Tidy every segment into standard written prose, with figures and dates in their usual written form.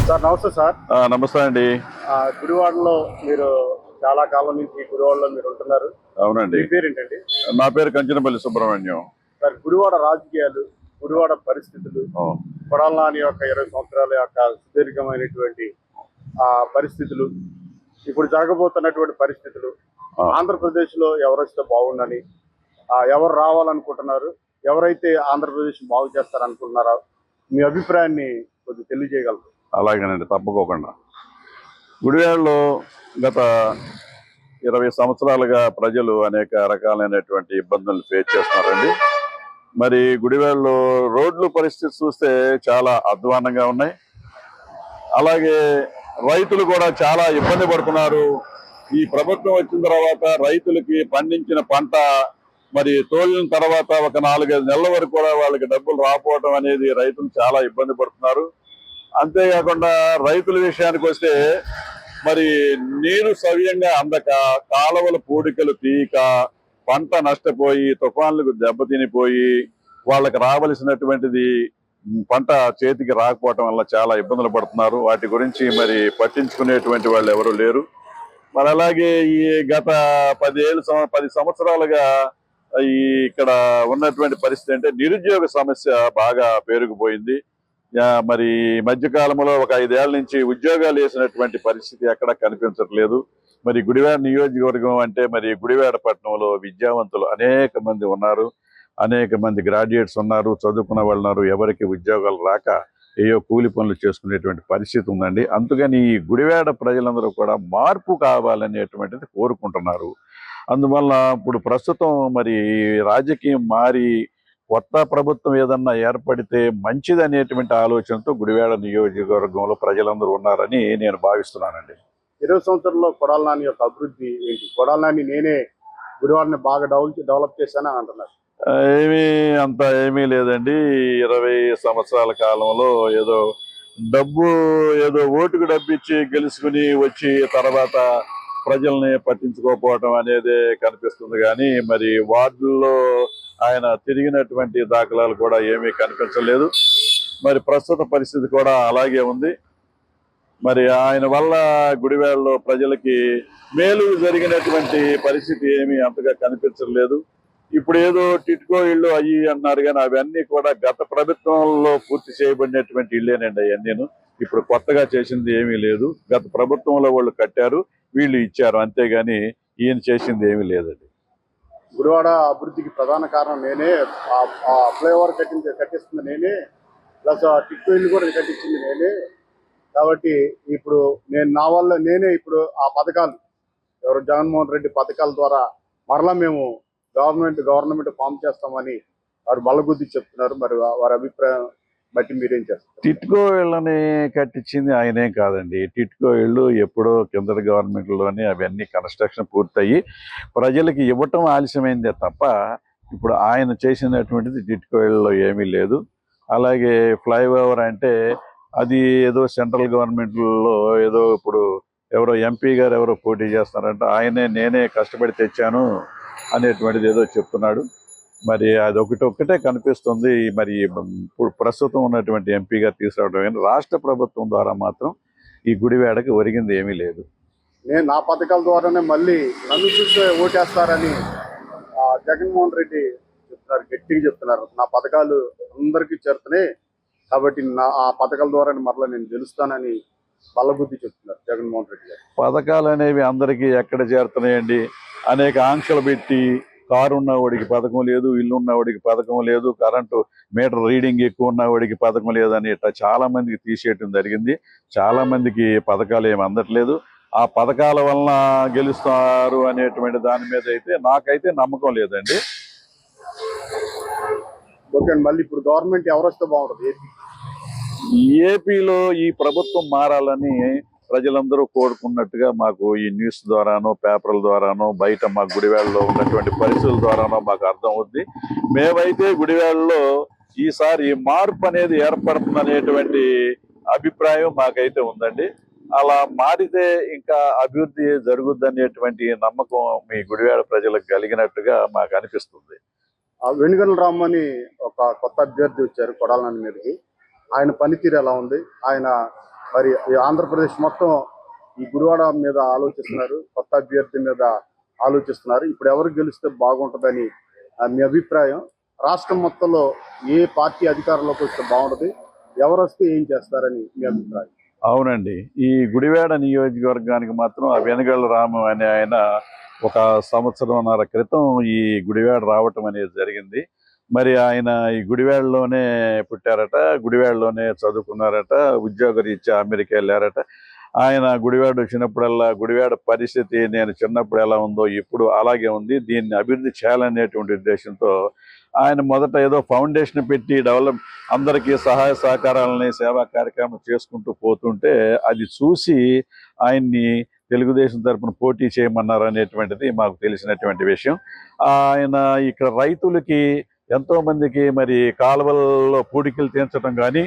Sir నమస్తే sir. నమస్తే అండి. గుడివాడలో మీరు చాలా కాలం నుంచి గుడివాడలో మీరు ఉంటున్నారు. అవునండి. మీ పేరేంటండి? నా పేరు కంచనపల్లి సుబ్రహ్మణ్యం. సార్ గుడివాడ రాజకీయాలు, గుడివాడ పరిస్థితులు, కొడాలి నాని యొక్క 20 సంవత్సరాల యొక్క సుదీర్ఘమైనటువంటి పరిస్థితులు, ఇప్పుడు జరగబోతున్నటువంటి పరిస్థితులు, ఆంధ్రప్రదేశ్ లో ఎవరైతే బాగుందని, ఎవరు రావాలనుకుంటున్నారు, ఎవరైతే ఆంధ్రప్రదేశ్ బాగు చేస్తారనుకుంటున్నారో మీ అభిప్రాయాన్ని కొద్దిగా తెలియజేయగలరు? అలాగేనండి, తప్పకోకుండా. గుడివాడలో గత 20 సంవత్సరాలుగా ప్రజలు అనేక రకాలైనటువంటి ఇబ్బందులు ఫేస్ చేస్తున్నారండి. మరి గుడివాడలో రోడ్లు పరిస్థితి చూస్తే చాలా అధ్వానంగా ఉన్నాయి. అలాగే రైతులు కూడా చాలా ఇబ్బంది పడుతున్నారు. ఈ ప్రభుత్వం వచ్చిన తర్వాత రైతులకి పండించిన పంట మరి తోలిన తర్వాత ఒక 4-5 నెలల వరకు కూడా వాళ్ళకి డబ్బులు రాకపోవడం అనేది రైతులు చాలా ఇబ్బంది పడుతున్నారు. అంతేకాకుండా రైతుల విషయానికి వస్తే మరి నీరు సవ్యంగా అందక, కాలువల పూడికలు తీయక, పంట నష్టపోయి, తుఫాన్లకు దెబ్బతినిపోయి వాళ్ళకి రావలసినటువంటిది పంట చేతికి రాకపోవటం వల్ల చాలా ఇబ్బందులు పడుతున్నారు. వాటి గురించి మరి పట్టించుకునేటువంటి వాళ్ళు ఎవరు లేరు. మరి అలాగే ఈ గత 10 సంవత్సరాలుగా ఇక్కడ ఉన్నటువంటి పరిస్థితి అంటే నిరుద్యోగ సమస్య బాగా పెరిగిపోయింది. మరి మధ్యకాలంలో ఒక 5 ఏళ్ల నుంచి ఉద్యోగాలు వేసినటువంటి పరిస్థితి ఎక్కడ కనిపించట్లేదు. మరి గుడివాడ నియోజకవర్గం అంటే మరి గుడివాడ పట్టణంలో విద్యావంతులు అనేక మంది ఉన్నారు, అనేక మంది గ్రాడ్యుయేట్స్ ఉన్నారు, చదువుకున్న వాళ్ళు ఉన్నారు. ఎవరికి ఉద్యోగాలు రాక ఏయో కూలి పనులు చేసుకునేటువంటి పరిస్థితి ఉందండి. అందుకని ఈ గుడివాడ ప్రజలందరూ కూడా మార్పు కావాలనేటువంటిది కోరుకుంటున్నారు. అందువల్ల ఇప్పుడు ప్రస్తుతం మరి రాజకీయం మారి కొత్త ప్రభుత్వం ఏదన్నా ఏర్పడితే మంచిది అనేటువంటి ఆలోచనతో గుడివాడ నియోజకవర్గంలో ప్రజలందరూ ఉన్నారని నేను భావిస్తున్నానండి. 20 సంవత్సరంలో కొడాలి నాని యొక్క అభివృద్ధి ఏంటి? కొడాలి నాని నేనే గుడివాడని బాగా డెవలప్ చేశానని అంటున్నారు. ఏమీ లేదండి. 20 సంవత్సరాల కాలంలో ఏదో ఓటుకు డబ్బిచ్చి గెలుచుకుని వచ్చి తర్వాత ప్రజల్ని పట్టించుకోకపోవటం అనేది కనిపిస్తుంది. కానీ మరి వార్డుల్లో ఆయన తిరిగినటువంటి దాఖలాలు కూడా ఏమీ కనిపించలేదు. మరి ప్రస్తుత పరిస్థితి కూడా అలాగే ఉంది. మరి ఆయన వల్ల గుడివాడలో ప్రజలకి మేలు జరిగినటువంటి పరిస్థితి ఏమీ అంతగా కనిపించలేదు. ఇప్పుడు ఏదో టిట్కో ఇళ్ళు అయ్యి అన్నారు, కానీ అవన్నీ కూడా గత ప్రభుత్వంలో పూర్తి చేయబడినటువంటి ఇళ్ళేనండి. అవన్నీను ఇప్పుడు కొత్తగా చేసింది ఏమీ లేదు. గత ప్రభుత్వంలో వాళ్ళు కట్టారు, వీళ్ళు ఇచ్చారు, అంతేగాని ఈయన చేసింది ఏమీ లేదండి. గుడివాడ అభివృద్ధికి ప్రధాన కారణం నేనే, ఫ్లైఓవర్ కట్టిస్తుంది నేనే, ప్లస్ టిట్కో ఇల్లు కూడా కట్టించింది నేనే. కాబట్టి ఇప్పుడు నా వల్ల నేనే ఇప్పుడు ఆ పథకాలు జగన్మోహన్ రెడ్డి పథకాల ద్వారా మరలా మేము గవర్నమెంట్ ఫామ్ చేస్తామని వారు బల్లగుద్ది చెప్తున్నారు. మరి వారి అభిప్రాయం బట్టి మీరేం చేస్తారు? టిట్కో ఇళ్ళని కట్టించింది ఆయనే కాదండి. టిట్కో ఇళ్ళు ఎప్పుడో కిందటి గవర్నమెంట్లోనే అవన్నీ కన్స్ట్రక్షన్ పూర్తయి ప్రజలకి ఇవ్వటం ఆలస్యమైందే తప్ప ఇప్పుడు ఆయన చేసినటువంటిది టిట్కో ఇళ్ళలో ఏమీ లేదు. అలాగే ఫ్లైఓవర్ అంటే అది ఏదో సెంట్రల్ గవర్నమెంట్లో ఇప్పుడు ఎవరో ఎంపీ గారు ఎవరో పోటీ చేస్తున్నారంటే నేనే కష్టపడి తెచ్చాను అనేటువంటిది ఏదో చెప్తున్నాడు. మరి అది ఒక్కటే కనిపిస్తుంది. మరి ఇప్పుడు ప్రస్తుతం ఉన్నటువంటి ఎంపీ గారు తీసుకురావడం కానీ రాష్ట్ర ప్రభుత్వం ద్వారా మాత్రం ఈ గుడివాడకి ఒరిగింది ఏమీ లేదు. నేను నా పథకాల ద్వారానే మళ్ళీ నన్ను చూస్తే ఓటేస్తారని జగన్మోహన్ రెడ్డి చెప్తున్నారు, గట్టిగా చెప్తున్నారు. నా పథకాలు అందరికీ చేరుతున్నాయి కాబట్టి ఆ పథకాల ద్వారా మరలా నేను గెలుస్తానని బల్లబుద్ధి చెప్తున్నారు జగన్మోహన్ రెడ్డి గారు. పథకాలు అనేవి అందరికీ ఎక్కడ చేరుతున్నాయండి? అనేక ఆంక్షలు పెట్టి కారు ఉన్నవాడికి పథకం లేదు, ఇల్లు ఉన్నవాడికి పథకం లేదు, కరెంటు మీటర్ రీడింగ్ ఎక్కువ ఉన్నవాడికి పథకం లేదని ఇట్లా చాలా మందికి తీసేయటం జరిగింది. చాలా మందికి పథకాలు ఏమి అందట్లేదు. ఆ పథకాల వలన గెలుస్తారు అనేటువంటి దాని మీద నాకైతే నమ్మకం లేదండి. ఓకే, మళ్ళీ ఇప్పుడు గవర్నమెంట్ ఎవరు వస్తే బాగుంటుంది? ఏపీలో ఈ ప్రభుత్వం మారాలని ప్రజలందరూ కోరుకున్నట్టుగా మాకు ఈ న్యూస్ ద్వారానో, పేపర్ల ద్వారానో, బయట మా గుడివాడలో ఉన్నటువంటి పరిస్థితుల ద్వారానో మాకు అర్థం అవుద్ది. మేమైతే గుడివాడలో ఈసారి మార్పు అనేది ఏర్పడుతుందనేటువంటి అభిప్రాయం మాకైతే ఉందండి. అలా మారితే ఇంకా అభివృద్ధి జరుగుద్దనేటువంటి నమ్మకం మీ గుడివాడ ప్రజలకు కలిగినట్టుగా మాకు అనిపిస్తుంది. వెనుగల రామని ఒక కొత్త అభ్యర్థి వచ్చారు కొడాలి నాని మీదకి. ఆయన పనితీరు ఎలా ఉంది? ఆయన మరి ఈ ఆంధ్రప్రదేశ్ మొత్తం ఈ గుడివాడ మీద ఆలోచిస్తున్నారు, కొత్త అభ్యర్థి మీద ఆలోచిస్తున్నారు. ఇప్పుడు ఎవరు గెలిస్తే బాగుంటుందని మీ అభిప్రాయం? రాష్ట్రం మొత్తంలో ఏ పార్టీ అధికారంలోకి వస్తే బాగుంటుంది, ఎవరు వస్తే ఏం చేస్తారని మీ అభిప్రాయం? అవునండి. ఈ గుడివాడ నియోజకవర్గానికి మాత్రం ఆ వెనుగళ్ళ రాము అనే ఆయన ఒక సంవత్సరంన్నర క్రితం ఈ గుడివాడ రావటం అనేది జరిగింది. మరి ఆయన ఈ గుడివాడలోనే పుట్టారట, గుడివాడలోనే చదువుకున్నారట, ఉద్యోగరీత్యా అమెరికా వెళ్ళారట. ఆయన గుడివాడ వచ్చినప్పుడల్లా గుడివాడ పరిస్థితి నేను చిన్నప్పుడు ఎలా ఉందో ఇప్పుడు అలాగే ఉంది, దీన్ని అభివృద్ధి చేయాలనేటువంటి ఉద్దేశంతో ఆయన మొదట ఏదో ఫౌండేషన్ పెట్టి డెవలప్ అందరికీ సహాయ సహకారాలని సేవా కార్యక్రమం చేసుకుంటూ పోతుంటే అది చూసి ఆయన్ని తెలుగుదేశం తరపున పోటీ చేయమన్నారు అనేటువంటిది మాకు తెలిసినటువంటి విషయం. ఆయన ఇక్కడ రైతులకి ఎంతో మందికి మరి కాలువల్లో పూడికలు తీర్చడం కానీ,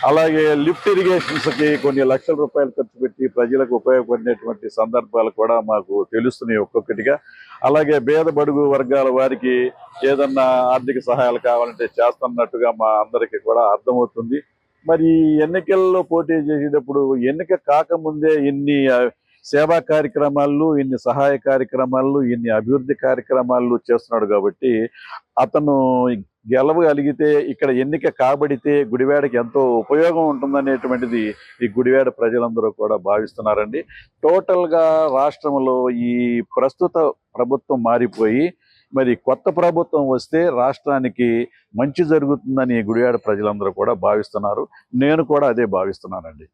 అలాగే లిఫ్ట్ ఇరిగేషన్స్కి కొన్ని లక్షల రూపాయలు ఖర్చు పెట్టి ప్రజలకు ఉపయోగపడినటువంటి సందర్భాలు కూడా మాకు తెలుస్తున్నాయి ఒక్కొక్కటిగా. అలాగే పేద బడుగు వర్గాల వారికి ఏదన్నా ఆర్థిక సహాయాలు కావాలంటే చేస్తున్నట్టుగా మా అందరికీ కూడా అర్థమవుతుంది. మరి ఎన్నికల్లో పోటీ చేసేటప్పుడు ఎన్నిక కాకముందే ఇన్ని సేవా కార్యక్రమాలు, ఇన్ని సహాయ కార్యక్రమాలు, ఇన్ని అభివృద్ధి కార్యక్రమాలు చేస్తున్నాడు కాబట్టి అతను గెలవగలిగితే, ఇక్కడ ఎన్నిక కాబడితే గుడివాడకి ఎంతో ఉపయోగం ఉంటుందనేటువంటిది ఈ గుడివాడ ప్రజలందరూ కూడా భావిస్తున్నారండి. టోటల్గా రాష్ట్రంలో ఈ ప్రస్తుత ప్రభుత్వం మారిపోయి మరి కొత్త ప్రభుత్వం వస్తే రాష్ట్రానికి మంచి జరుగుతుందని గుడివాడ ప్రజలందరూ కూడా భావిస్తున్నారు. నేను కూడా అదే భావిస్తున్నానండి.